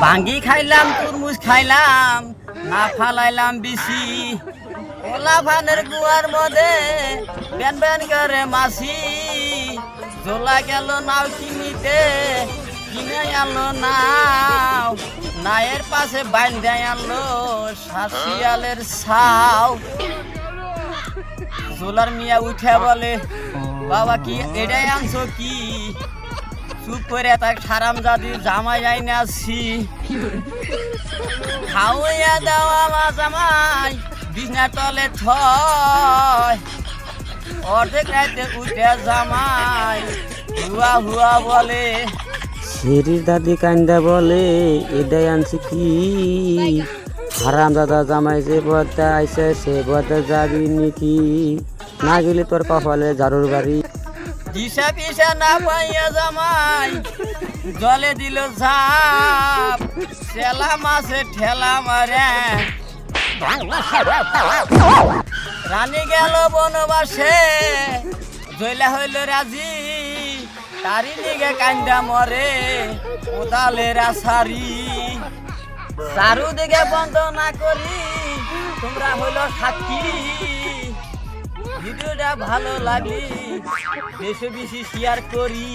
ভাঙ্গি খাইলাম তরমুজ খাইলাম না ফালাইলাম বেশি ওলা ফানের কুয়ার মধ্যে ব্যান ব্যান করে মাসি জোলা গেল নাও কিনিতে কিনে আনলো নাও নায়ের পাশে বাইন্দে আনলো শাসিয়ালের ছাও জোলার মিয়া উঠে বলে বাবা কি এটাই আনছো কি চুপ করে তাক সারাম জাদি জামাই আইনে আসছি খাওয়াইয়া দেওয়া মা জামাই বিছনার তলে থয় অর্ধেক রাইতে উঠে জামাই হুয়া হুয়া বলে শেরির দাদি কান্দা বলে এটাই আনছি কি হারাম দাদা জামাই যে বদা আইসে সে বদা যাবি নাকি না গেলে তোর কপালে ঝাড়ুর বাড়ি দিশা পিসা না পাইয়া জামাই জলে দিল ঝাপ সেলা মাছে ঠেলা মারে রানী গেল বনবাসে জয়লা হইল রাজি তারি নিগে কান্দা মরে কোদালের আসারি চারু দিকে বন্ধ না করি তোমরা হইল সাক্ষী ভিডিওটা ভালো লাগলি বেশি বেশি শেয়ার করি।